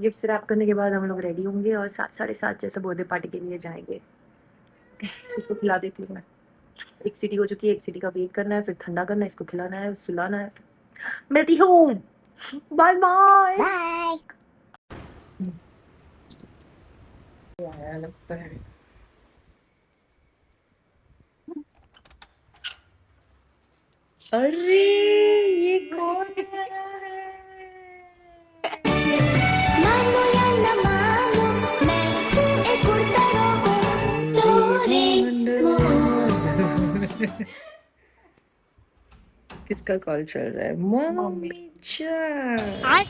Gift wrap करने के बाद हम लोग रेडी होंगे और 7 साढ़े 7 जैसे बर्थडे पार्टी के लिए जाएंगे। इसको खिला देती हूँ मैं। एक सीटी हो चुकी है, एक सीटी का वेट करना है, फिर ठंडा करना है, इसको खिलाना है, सुलाना है। मिलती हूँ, बाय बाय। आया लगता है। अरे ये कौन आया है? मानो या न मानो मैं हूँ एक उड़ता रोबोट डोरेमोन। किसका कॉल चल रहा है? मम्मी जान।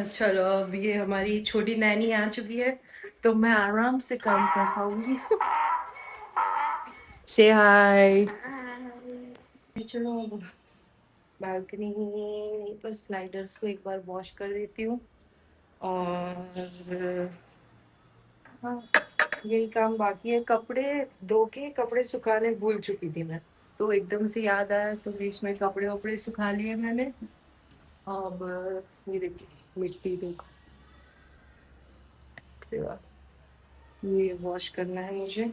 चलो अब ये हमारी छोटी नैनी आ चुकी है तो मैं आराम से काम कर पाऊंगी। से हाय। चलो अब बालकनी पर स्लाइडर्स को एक बार वॉश कर देती हूँ और हाँ यही काम बाकी है। कपड़े धो के कपड़े सुखाने भूल चुकी थी मैं, तो एकदम से याद आया तो बीच में कपड़े वपड़े सुखा लिए मैंने। अब ये देखिए मिट्टी देखो, ये वॉश करना है मुझे।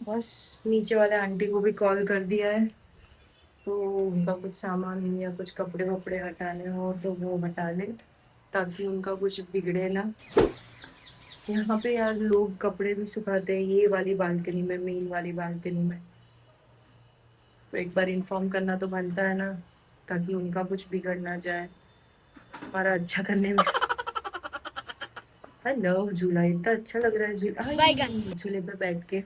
बस नीचे वाले आंटी को भी कॉल कर दिया है तो उनका कुछ सामान या कुछ कपड़े वपड़े हटाने हो तो वो हटा ले ताकि उनका कुछ बिगड़े ना। यहाँ पे यार लोग कपड़े भी सुखाते हैं ये वाली बालकनी में, मेन वाली बालकनी में, तो एक बार इन्फॉर्म करना तो बनता है ना ताकि उनका कुछ बिगड़ ना जाए हमारा अच्छा करने में। आई लव झूला, इतना अच्छा लग रहा है झूला, झूले पे बैठ के।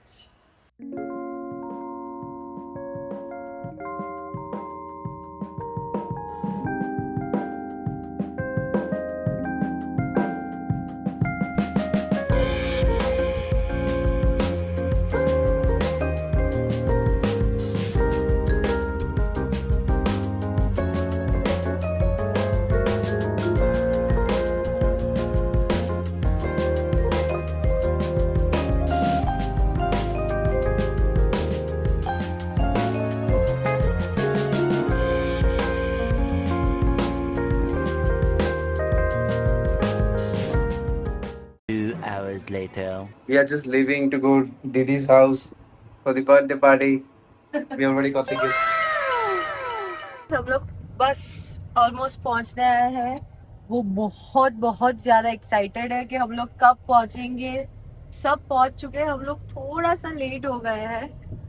Later. We are just leaving to go Didi's house for the birthday party. We already got the gifts. सब लोग बस ऑलमोस्ट पहुंचने आए हैं। वो बहुत बहुत ज्यादा एक्साइटेड है कि हम लोग कब पहुंचेंगे। सब पहुंच चुके हैं, हम लोग थोड़ा सा लेट हो गए हैं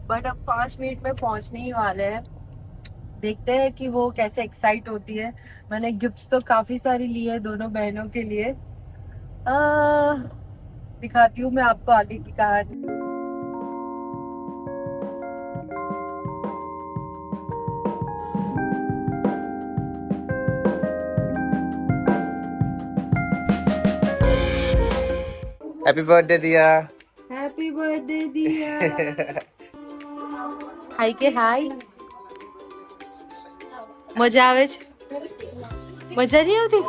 बट अब 5 मिनट में पहुंचने ही वाले हैं। देखते हैं कि वो कैसे एक्साइट होती है। मैंने गिफ्ट्स तो काफी सारी ली है दोनों बहनों के लिए। दिखाती हूँ मैं आपको आगे की कहानी। Happy birthday, Dia. Happy birthday दिया। हाय के हाय। मजा आवे છે? મજા नहीं આવતી?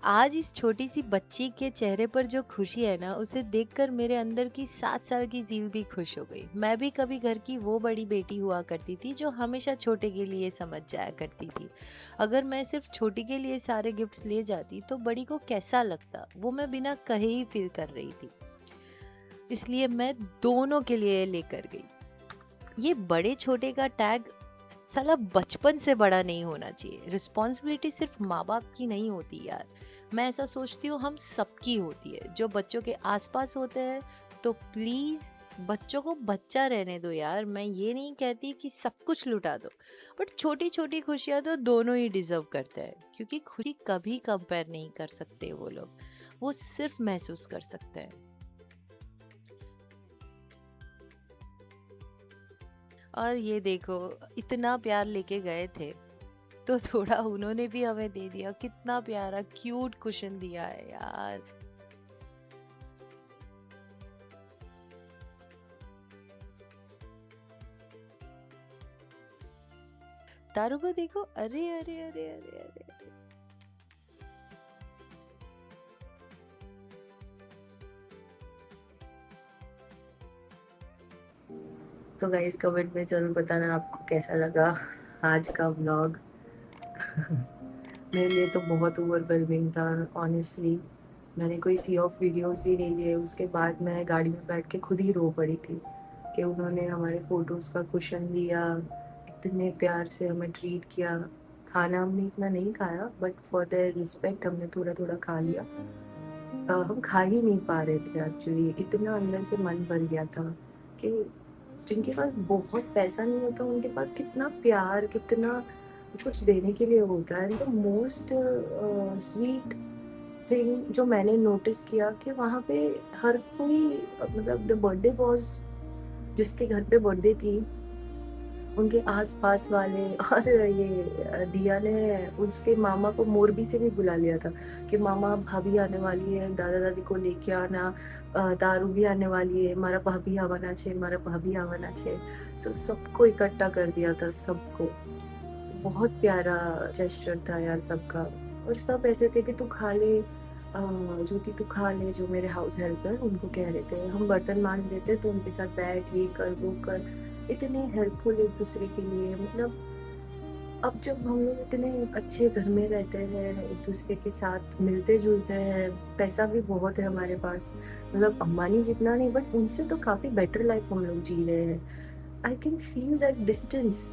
आज इस छोटी सी बच्ची के चेहरे पर जो खुशी है ना, उसे देखकर मेरे अंदर की 7 साल की जीव भी खुश हो गई। मैं भी कभी घर की वो बड़ी बेटी हुआ करती थी जो हमेशा छोटे के लिए समझ जाया करती थी। अगर मैं सिर्फ छोटी के लिए सारे गिफ्ट्स ले जाती तो बड़ी को कैसा लगता, वो मैं बिना कहे ही फील कर रही थी। इसलिए मैं दोनों के लिए लेकर गई। ये बड़े छोटे का टैग साला बचपन से बड़ा नहीं होना चाहिए। रिस्पॉन्सिबिलिटी सिर्फ माँ बाप की नहीं होती यार, मैं ऐसा सोचती हूँ हम सबकी होती है। जो बच्चों के आसपास होते हैं तो प्लीज बच्चों को बच्चा रहने दो यार। मैं ये नहीं कहती कि सब कुछ लुटा दो, बट छोटी छोटी खुशियाँ तो दोनों ही डिजर्व करते हैं, क्योंकि खुशी कभी कंपेयर नहीं कर सकते वो लोग, वो सिर्फ महसूस कर सकते हैं। और ये देखो इतना प्यार लेके गए थे तो थोड़ा उन्होंने भी हमें दे दिया। कितना प्यारा क्यूट कुशन दिया है यार। तारों को देखो, अरे अरे अरे अरे अरे अरे। तो गाइस कमेंट में ज़रूर बताना आपको कैसा लगा आज का व्लॉग। मेरे लिए तो बहुत ओवरवेलमिंग था ऑनेस्टली। मैंने कोई सी ऑफ वीडियोस ही नहीं लिए। उसके बाद मैं गाड़ी में बैठ के खुद ही रो पड़ी थी कि उन्होंने हमारे फ़ोटोज़ का कुशन लिया, इतने प्यार से हमें ट्रीट किया। खाना हमने इतना नहीं खाया बट फॉर देयर रिस्पेक्ट हमने थोड़ा-थोड़ा खा लिया। हम खा ही नहीं पा रहे थे एक्चुअली, इतना अंदर से मन भर गया था कि जिनके पास बहुत पैसा नहीं होता उनके पास कितना प्यार, कितना कुछ देने के लिए होता है। And the most sweet thing जो मैंने नोटिस किया कि वहाँ पे हर कोई मतलब द बर्थडे बॉयज जिसके घर पे बर्थडे थी उनके आस-पास वाले और ये दिया ने उसके मामा को मोरबी से भी बुला लिया था कि मामा भाभी आने वाली है, दादा-दादी को लेके आना, दारू भी आने वाली है, मारा भाभी आवाना छे, मारा भाभी आवाना छे। सो सबको इकट्ठा कर दिया था सबको। बहुत प्यारा जेस्चर था यार सबका। और सब ऐसे थे कि तू खा ले ज्योति तू खा ले, जो मेरे हाउस हेल्प है उनको कह रहे थे। हम बर्तन मांज देते तो उनके साथ बैठ ये कर वो कर, इतने हेल्पफुल एक दूसरे के लिए। मतलब अब जब हम लोग इतने अच्छे घर में रहते हैं, एक दूसरे के साथ मिलते जुलते हैं, पैसा भी बहुत है हमारे पास, मतलब अंबानी जितना नहीं बट उनसे तो काफ़ी बेटर लाइफ हम लोग जी रहे हैं। I can feel that distance.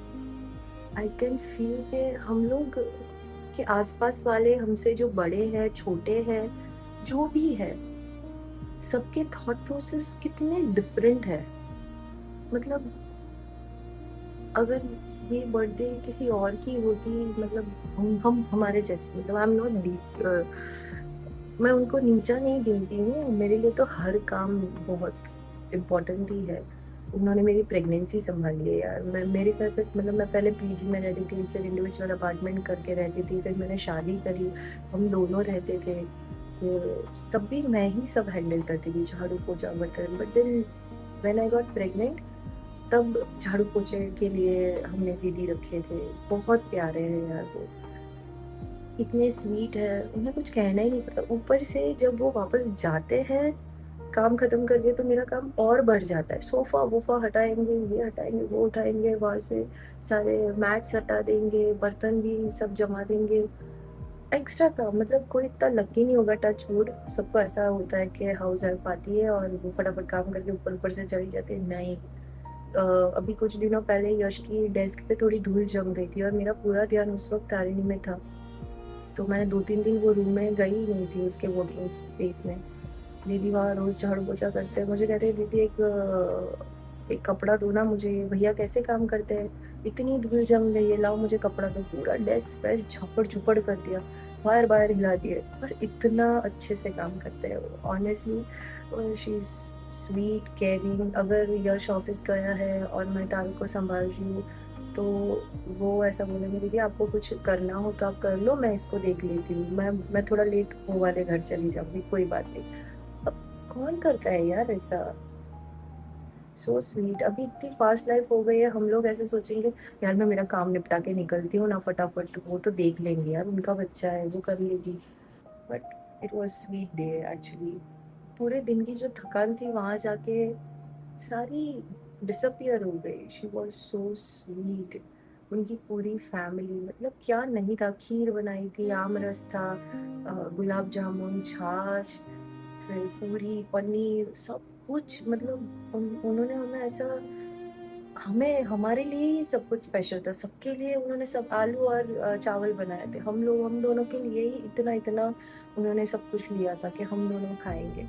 I can feel के हम लोग के आसपास वाले हमसे जो बड़े हैं, छोटे हैं, जो भी है, सबके थॉट प्रोसेस कितने डिफरेंट है। मतलब अगर ये बर्थडे किसी और की होती, मतलब हम हमारे जैसे, मतलब आई एम नॉट डीप, मैं उनको नीचा नहीं गिनती हूँ, मेरे लिए तो हर काम बहुत इम्पोर्टेंट ही है। उन्होंने मेरी प्रेगनेंसी सँभाली है यार। मैं मेरे घर पे मतलब मैं पहले पीजी में रहती थी, फिर इंडिविजुअल अपार्टमेंट करके रहती थी, फिर मैंने शादी करी, हम दोनों रहते थे। फिर तब भी मैं ही सब हैंडल करती थी, झाड़ू, पोछा, बर्तन। But then when I got pregnant तब झाड़ू पोछे के लिए हमने दीदी रखे थे। बहुत प्यारे हैं यार वो, इतने स्वीट है, उन्हें कुछ कहना ही नहीं पड़ता। ऊपर से जब वो वापस जाते हैं काम खत्म करके तो मेरा काम और बढ़ जाता है। सोफ़ा-वोफ़ा हटाएँगे, ये हटाएँगे, वो उठाएँगे, वहाँ से सारे मैट्स हटा देंगे, बर्तन भी सब जमा देंगे। एक्स्ट्रा काम, मतलब कोई इतना लकी नहीं होगा, टच वुड। सबको ऐसा होता है कि हाउस हेल्प आती है और वो फटाफट काम करके ऊपर-ऊपर से चली जाती है, नहीं। अभी कुछ दिनों पहले यश की डेस्क पे थोड़ी धूल जम गई थी और मेरा पूरा ध्यान उस वक़्त तारिणी में था। तो मैंने 2-3 दिन वो रूम में गई ही नहीं थी उसके वर्किंग स्पेस में। दीदी वहाँ रोज़ झाड़ू पोछा करते हैं। मुझे कहते हैं दीदी एक कपड़ा दो ना मुझे, भैया कैसे काम करते हैं? इतनी धूल जम गई है, लाओ मुझे कपड़ा दो। पूरा डेस्क-वेस्क झापड़-झूपड़ कर दिया, वायर-वायर हिला दिए, पर इतना अच्छे से काम करते हैं वो। Honestly she is sweet, caring. अगर यश ऑफ़िस गया है और मैं तारू को सँभाल रही हूँ, तो वो ऐसा बोलेंगे दीदी आपको कुछ करना हो तो आप कर लो, मैं इसको देख लेती हूँ। मैं थोड़ा लेट वो वाले घर चली जाऊँगी, कोई बात नहीं। अब कौन करता है यार ऐसा? So sweet. अभी इतनी फास्ट लाइफ हो गई है, हम लोग ऐसे सोचेंगे यार मैं मेरा काम निपटा के निकलती हूँ ना फटाफट, वो तो देख लेंगे यार, उनका बच्चा है वो कर लेगी। But it was sweet day actually. पूरे दिन की जो थकान थी वहाँ जाके सारी डिसअपियर हो गई। She was so sweet. उनकी पूरी फैमिली, मतलब क्या नहीं था, खीर बनाई थी, आम रस था, गुलाब जामुन, छाछ, फिर पूरी, पनीर, सब कुछ। मतलब उन्होंने हमें ऐसा, हमें हमारे लिए ही सब कुछ स्पेशल था। सबके लिए उन्होंने सब आलू और चावल बनाए थे। हम दोनों के लिए ही इतना-इतना उन्होंने सब कुछ लिया था कि हम दोनों खाएँगे।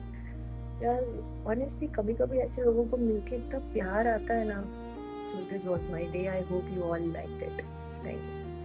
यार ऑनेस्टली कभी-कभी ऐसे लोगों को मिलके इतना प्यार आता है ना। So this was my day. I hope you all liked it. Thank you so